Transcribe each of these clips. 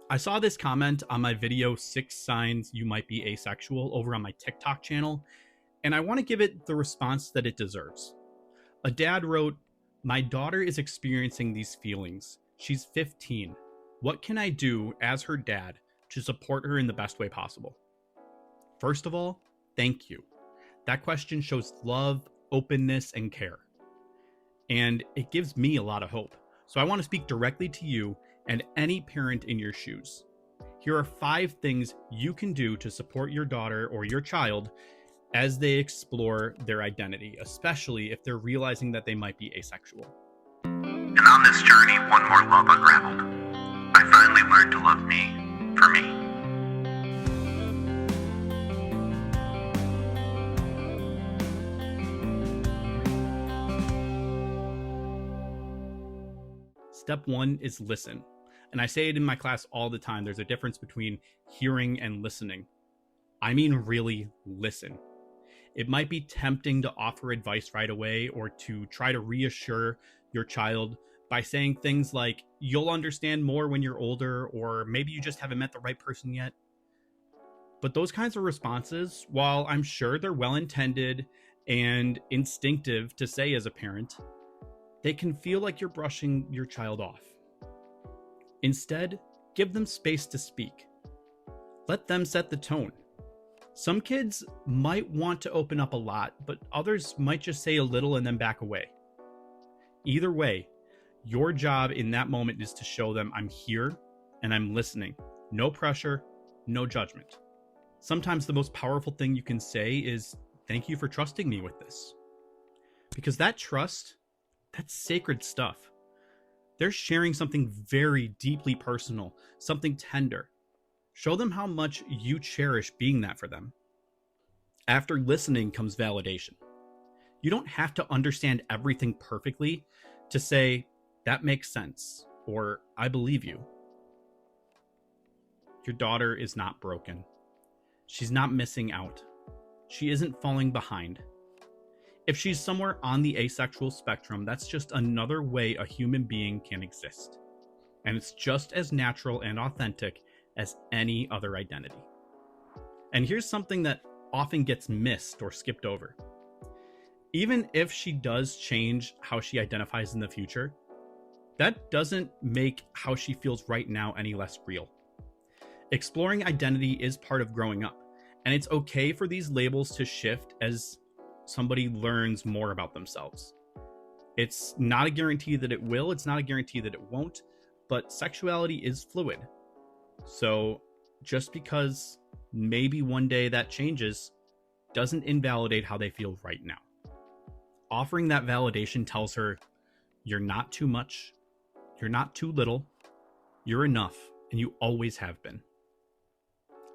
I saw this comment on my video, 6 Signs You Might Be Asexual, over on my TikTok channel, and I want to give it the response that it deserves. A dad wrote, "My daughter is experiencing these feelings. She's 15. What can I do as her dad to support her in the best way possible?" First of all, thank you. That question shows love, openness, and care. And it gives me a lot of hope. So I want to speak directly to you and any parent in your shoes. Here are 5 things you can do to support your daughter or your child as they explore their identity, especially if they're realizing that they might be asexual. And on this journey, one more love unraveled. I finally learned to love me for me. Step 1 is listen. And I say it in my class all the time. There's a difference between hearing and listening. I mean, really listen. It might be tempting to offer advice right away or to try to reassure your child by saying things like, "You'll understand more when you're older," or "Maybe you just haven't met the right person yet." But those kinds of responses, while I'm sure they're well intended and instinctive to say as a parent, they can feel like you're brushing your child off. Instead, give them space to speak. Let them set the tone. Some kids might want to open up a lot, but others might just say a little and then back away. Either way, your job in that moment is to show them, "I'm here and I'm listening." No pressure, no judgment. Sometimes the most powerful thing you can say is, "Thank you for trusting me with this." Because that trust, that's sacred stuff. They're sharing something very deeply personal, something tender. Show them how much you cherish being that for them. After listening comes validation. You don't have to understand everything perfectly to say, "That makes sense," or "I believe you." Your daughter is not broken. She's not missing out. She isn't falling behind. If she's somewhere on the asexual spectrum, that's just another way a human being can exist. And it's just as natural and authentic as any other identity. And here's something that often gets missed or skipped over. Even if she does change how she identifies in the future, that doesn't make how she feels right now any less real. Exploring identity is part of growing up, and it's okay for these labels to shift as somebody learns more about themselves. It's not a guarantee that it will, it's not a guarantee that it won't, but sexuality is fluid. So just because maybe one day that changes doesn't invalidate how they feel right now. Offering that validation tells her, you're not too much, you're not too little, you're enough, and you always have been.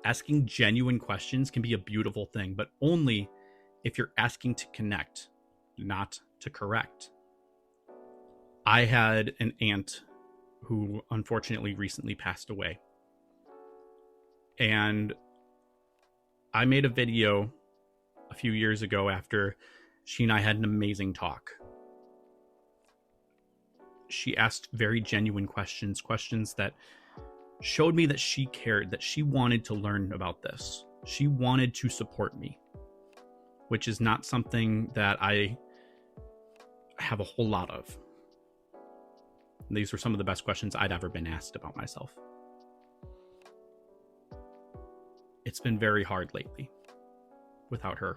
Asking genuine questions can be a beautiful thing, but only if you're asking to connect, not to correct. I had an aunt who unfortunately recently passed away. And I made a video a few years ago after she and I had an amazing talk. She asked very genuine questions that showed me that she cared, that she wanted to learn about this. She wanted to support me, which is not something that I have a whole lot of. These were some of the best questions I'd ever been asked about myself. It's been very hard lately without her.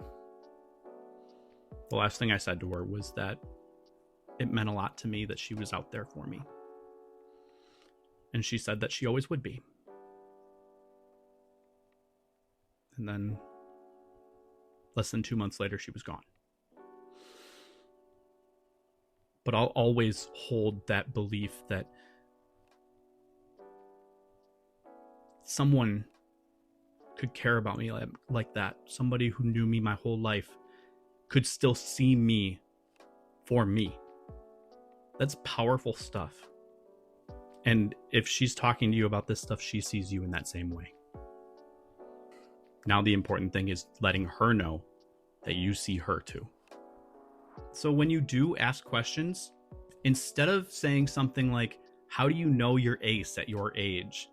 The last thing I said to her was that it meant a lot to me that she was out there for me. And she said that she always would be. And then less than 2 months later, she was gone. But I'll always hold that belief that someone could care about me like that. Somebody who knew me my whole life could still see me for me. That's powerful stuff. And if she's talking to you about this stuff, she sees you in that same way. Now the important thing is letting her know that you see her too. So when you do ask questions, instead of saying something like, "How do you know you're ace at your age?"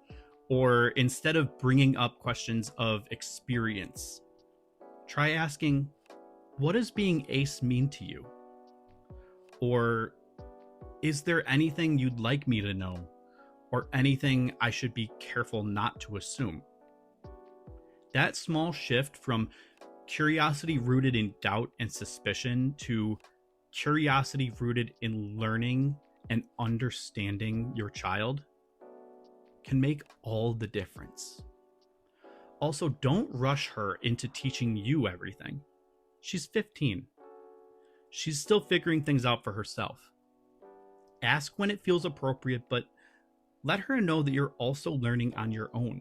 Or instead of bringing up questions of experience, try asking, what does being ace mean to you? Or is there anything you'd like me to know? Or anything I should be careful not to assume? That small shift from curiosity rooted in doubt and suspicion to curiosity rooted in learning and understanding your child can make all the difference. Also, don't rush her into teaching you everything. She's 15. She's still figuring things out for herself. Ask when it feels appropriate, but let her know that you're also learning on your own.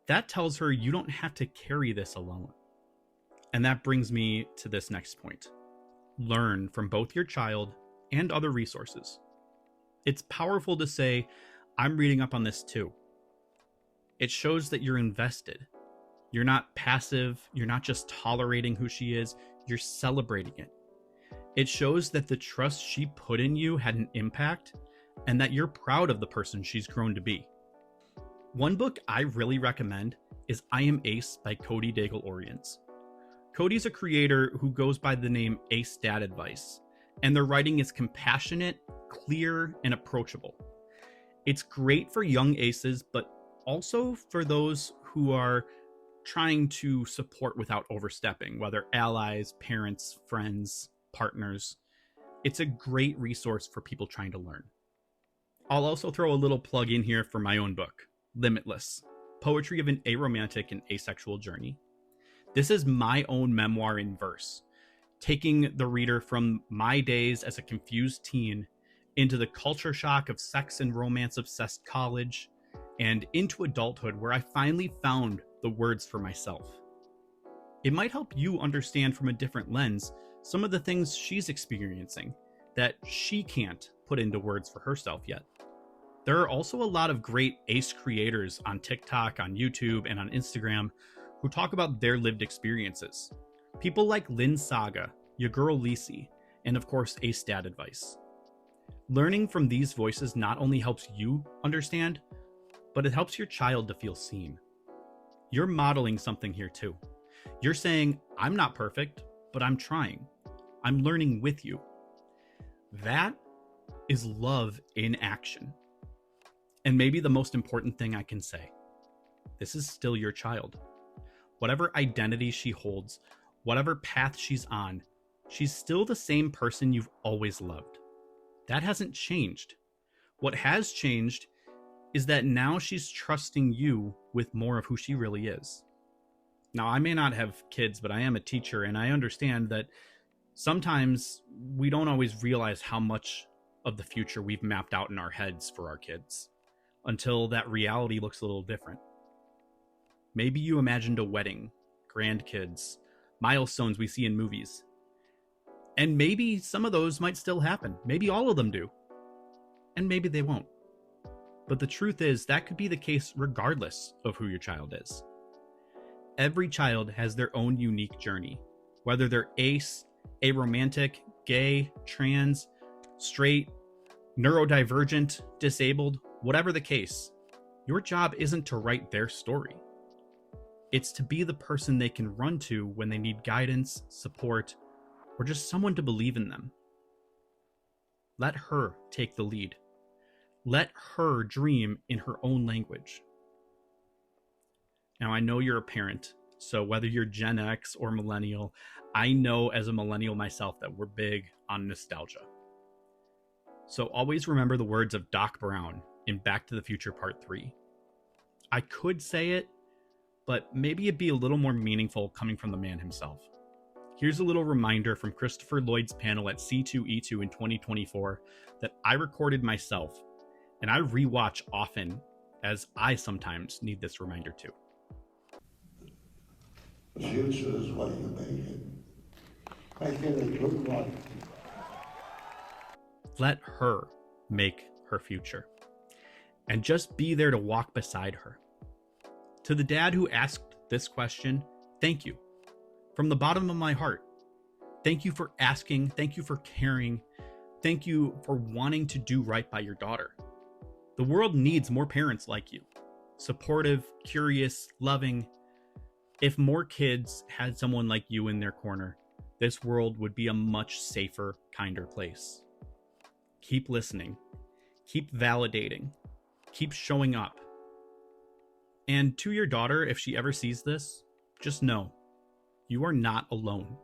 That tells her you don't have to carry this alone. And that brings me to this next point. Learn from both your child and other resources. It's powerful to say, I'm reading up on this too. It shows that you're invested. You're not passive. You're not just tolerating who she is. You're celebrating it. It shows that the trust she put in you had an impact and that you're proud of the person she's grown to be. One book I really recommend is I Am Ace by Cody Daigle-Oriens. Cody's a creator who goes by the name Ace Dad Advice, and their writing is compassionate, clear, and approachable. It's great for young aces, but also for those who are trying to support without overstepping, whether allies, parents, friends, partners. It's a great resource for people trying to learn. I'll also throw a little plug in here for my own book, Limitless, Poetry of an Aromantic and Asexual Journey. This is my own memoir in verse, taking the reader from my days as a confused teen into the culture shock of sex and romance-obsessed college, and into adulthood where I finally found the words for myself. It might help you understand from a different lens some of the things she's experiencing that she can't put into words for herself yet. There are also a lot of great ace creators on TikTok, on YouTube, and on Instagram who talk about their lived experiences. People like Lynn Saga, your girl Lisi, and of course Ace Dad Advice. Learning from these voices not only helps you understand, but it helps your child to feel seen. You're modeling something here too. You're saying, I'm not perfect, but I'm trying. I'm learning with you. That is love in action. And maybe the most important thing I can say, this is still your child. Whatever identity she holds, whatever path she's on, she's still the same person you've always loved. That hasn't changed. What has changed is that now she's trusting you with more of who she really is. Now, I may not have kids, but I am a teacher, and I understand that sometimes we don't always realize how much of the future we've mapped out in our heads for our kids until that reality looks a little different. Maybe you imagined a wedding, grandkids, milestones we see in movies. And maybe some of those might still happen. Maybe all of them do. And maybe they won't. But the truth is, that could be the case regardless of who your child is. Every child has their own unique journey, whether they're ace, aromantic, gay, trans, straight, neurodivergent, disabled, whatever the case. Your job isn't to write their story. It's to be the person they can run to when they need guidance, support, or just someone to believe in them. Let her take the lead. Let her dream in her own language. Now, I know you're a parent, so whether you're Gen X or millennial, I know as a millennial myself that we're big on nostalgia. So always remember the words of Doc Brown in Back to the Future Part 3. I could say it, but maybe it'd be a little more meaningful coming from the man himself. Here's a little reminder from Christopher Lloyd's panel at C2E2 in 2024 that I recorded myself, and I rewatch often as I sometimes need this reminder too. The future is what you make it. Make it a good one. Let her make her future. And just be there to walk beside her. To the dad who asked this question, thank you. From the bottom of my heart. Thank you for asking. Thank you for caring. Thank you for wanting to do right by your daughter. The world needs more parents like you. supportive, curious, loving. If more kids had someone like you in their corner, this world would be a much safer, kinder place. Keep listening. Keep validating. Keep showing up. And to your daughter, if she ever sees this, just know, you are not alone.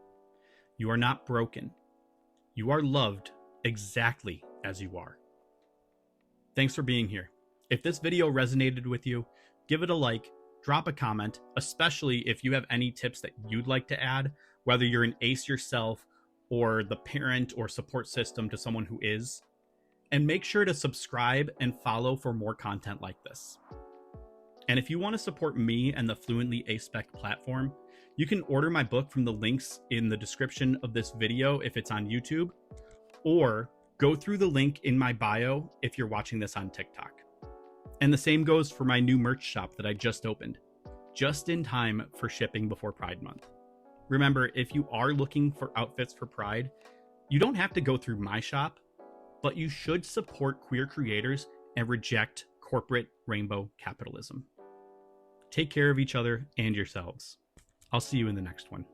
You are not broken. You are loved exactly as you are. Thanks for being here. If this video resonated with you, give it a like, drop a comment, especially if you have any tips that you'd like to add, whether you're an ace yourself or the parent or support system to someone who is. And make sure to subscribe and follow for more content like this. And if you want to support me and the Fluently Aspec platform, you can order my book from the links in the description of this video if it's on YouTube, or go through the link in my bio if you're watching this on TikTok. And the same goes for my new merch shop that I just opened, just in time for shipping before Pride Month. Remember, if you are looking for outfits for Pride, you don't have to go through my shop, but you should support queer creators and reject corporate rainbow capitalism. Take care of each other and yourselves. I'll see you in the next one.